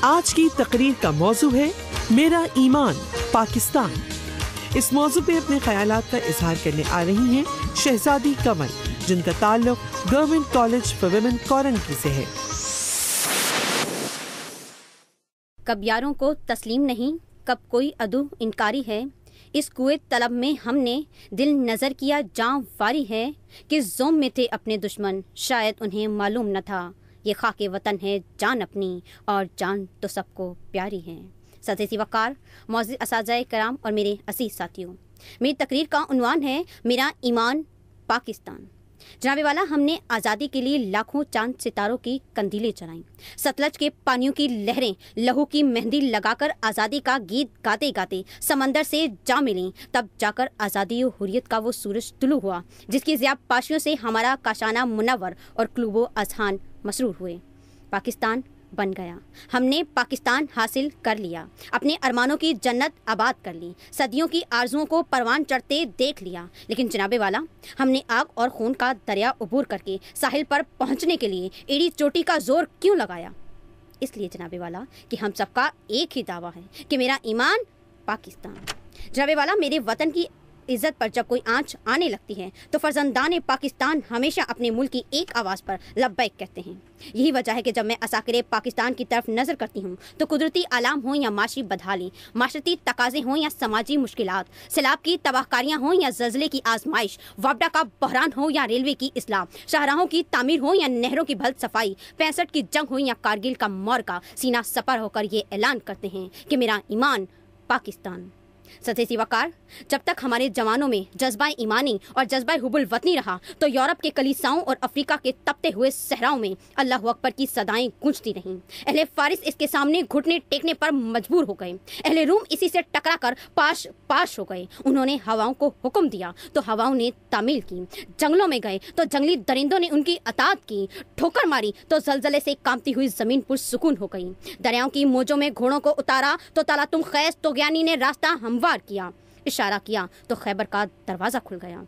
آج کی تقریر کا موضوع ہے میرا ایمان پاکستان۔ اس موضوع پہ اپنے خیالات کا اظہار کرنے آ رہی ہیں شہزادی کنور، جن کا تعلق گورنمنٹ کالج فار ویمن کورنٹی سے ہے۔ کب یاروں کو تسلیم نہیں، کب کوئی عدو انکاری ہے، اس کوئے طلب میں ہم نے دل نظر کیا جاں واری ہے، کس زوم میں تھے اپنے دشمن شاید انہیں معلوم نہ تھا، یہ خاک وطن ہے جان اپنی اور جان تو سب کو پیاری ہے۔ سطحی وقار معزز اساتذہ کرام اور میرے عزیز ساتھیوں، میری تقریر کا عنوان ہے میرا ایمان پاکستان۔ جناب والا، ہم نے آزادی کے لیے لاکھوں چاند ستاروں کی کندیلیں جلائیں، ستلج کے پانیوں کی لہریں لہو کی مہندی لگا کر آزادی کا گیت گاتے گاتے سمندر سے جا ملیں، تب جا کر آزادی و حریت کا وہ سورج طلوع ہوا جس کی ضیاء پاشیوں سے ہمارا کاشانہ منور اور قلوب و اذہان مسرور ہوئے۔ پاکستان بن گیا، ہم نے پاکستان حاصل کر لیا، اپنے ارمانوں کی جنت آباد کر لی، صدیوں کی آرزوؤں کو پروان چڑھتے دیکھ لیا، لیکن جناب والا ہم نے آگ اور خون کا دریا عبور کر کے ساحل پر پہنچنے کے لیے ایڑی چوٹی کا زور کیوں لگایا؟ اس لیے جناب والا کہ ہم سب کا ایک ہی دعویٰ ہے کہ میرا ایمان پاکستان۔ جناب والا، میرے وطن کی عزت پر جب کوئی آنچ آنے لگتی ہے تو فرزندان پاکستان ہمیشہ اپنے ملک کی ایک آواز پر لبیک کہتے ہیں۔ یہی وجہ ہے کہ جب میں عساکر پاکستان کی طرف نظر کرتی ہوں تو قدرتی عالم ہوں یا معاشی بدحالی، معاشرتی تقاضے ہوں یا سماجی مشکلات، سیلاب کی تباہ کاریاں ہوں یا زلزلے کی آزمائش، وابڈا کا بحران ہو یا ریلوے کی اصلاح، شاہراہوں کی تعمیر ہو یا نہروں کی بھل صفائی، 65 کی جنگ ہو یا کارگل کا مورکا، سینہ سپر ہو کر یہ اعلان کرتے ہیں کہ میرا ایمان پاکستان۔ سطحی وقار، جب تک ہمارے جوانوں میں جذبہ ایمانی اور جذبہ حب الوطنی رہا تو یورپ کے کلیساؤں اور افریقہ کے تپتے ہوئے صحراؤں میں اللہ اکبر کی صدائیں گونجتی رہیں۔ اہل فارس اس کے سامنے گھٹنے ٹیکنے پر مجبور ہو گئے، اہل روم اسی سے ٹکرا کر پاش ہو گئے۔ انہوں نے ہواؤں کو حکم دیا تو ہواؤں نے تعمیل کی، جنگلوں میں گئے تو جنگلی درندوں نے ان کی اطاعت کی، ٹھوکر ماری تو زلزلے سے کانپتی ہوئی زمین پرسکون ہو گئی، دریاؤں کی موجوں میں گھوڑوں کو اتارا تو تالا تم خیز طغیانی نے راستہ ہموار کیا، اشارہ کیا تو خیبر کا دروازہ کھل گیا۔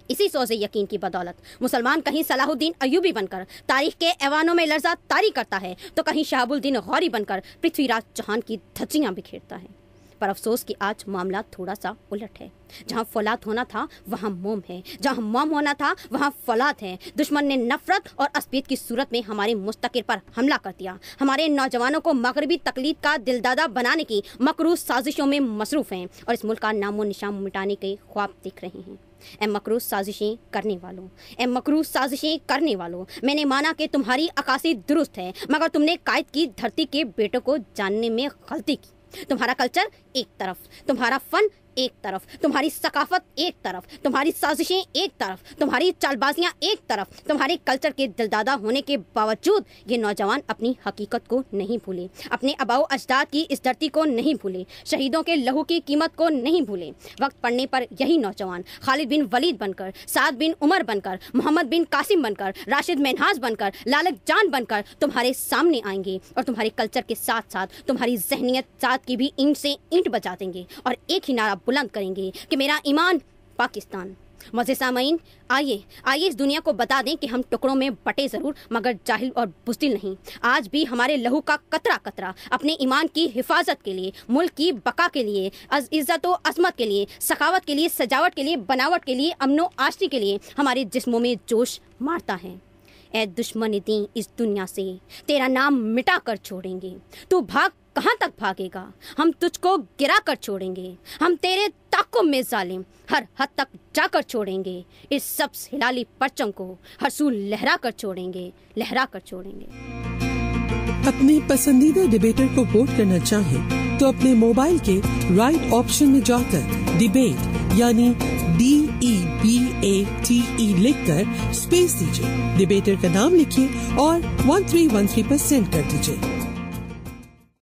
اسی سوز یقین کی بدولت مسلمان کہیں صلاح الدین ایوبی بن کر تاریخ کے ایوانوں میں لرزہ طاری کرتا ہے تو کہیں شہاب الدین غوری بن کر پرتھوی راج چوہان کی دھجیاں بکھیرتا ہے۔ پر افسوس کہ آج معاملہ تھوڑا سا الٹ ہے، جہاں فولاد ہونا تھا وہاں موم ہے، جہاں موم ہونا تھا وہاں فولاد ہے۔ دشمن نے نفرت اور عصبیت کی صورت میں ہمارے مستقر پر حملہ کر دیا، ہمارے نوجوانوں کو مغربی تقلید کا دلدادہ بنانے کی مکروہ سازشوں میں مصروف ہیں اور اس ملک کا نام و نشان مٹانے کے خواب دیکھ رہے ہیں۔ اے مکروہ سازشیں کرنے والوں، اے مکروہ سازشیں کرنے والوں، میں نے مانا کہ تمہاری عکاسی درست ہے، مگر تم نے قائد کی دھرتی کے بیٹوں کو جاننے میں غلطی کی۔ تمہارا کلچر ایک طرف، تمہارا فن ایک طرف، تمہاری ثقافت ایک طرف، تمہاری سازشیں ایک طرف، تمہاری چال بازیاں ایک طرف۔ تمہارے کلچر کے دلدادہ ہونے کے باوجود یہ نوجوان اپنی حقیقت کو نہیں بھولے، اپنے آباء و اجداد کی اس دھرتی کو نہیں بھولے، شہیدوں کے لہو کی قیمت کو نہیں بھولے۔ وقت پڑنے پر یہی نوجوان خالد بن ولید بن کر، سعد بن عمر بن کر، محمد بن قاسم بن کر، راشد منہاج بن کر، لالک جان بن کر تمہارے سامنے آئیں گے اور تمہارے کلچر کے ساتھ ساتھ تمہاری ذہنیت ذات کی بھی اینٹ سے اینٹ بجا دیں گے اور ایک ہی نعرہ بلند کریں گے کہ میرا ایمان پاکستان۔ معزز سامعین، آئیے اس دنیا کو بتا دیں کہ ہم ٹکڑوں میں بٹے ضرور مگر جاہل اور بزدل نہیں۔ آج بھی ہمارے لہو کا قطرہ قطرہ اپنے ایمان کی حفاظت کے لیے، ملک کی بقا کے لیے، عزت و عظمت کے لیے، سخاوت کے لیے، سجاوٹ کے لیے، بناوٹ کے لیے، امن و آشتی کے لیے ہمارے جسموں میں جوش مارتا ہے۔ اے دشمن دین اس دنیا سے تیرا نام مٹا کر چھوڑیں گے، تو بھاگ کہاں تک بھاگے گا؟ ہم تجھ کو گرا کر چھوڑیں گے، ہم تیرے تعاقب میں ظالم ہر حد تک جا کر چھوڑیں گے، اس سبز ہلالی پرچم کو ہر سو لہرا کر چھوڑیں گے، لہرا کر چھوڑیں گے۔ اپنے پسندیدہ ڈیبیٹر کو ووٹ کرنا چاہیں تو اپنے موبائل کے رائٹ آپشن میں جا کر ڈیبیٹ یعنی DEBATE لکھ کر اسپیس دیجیے، ڈیبیٹر کا نام لکھیے اور 1313 پر سینڈ کر دیجیے۔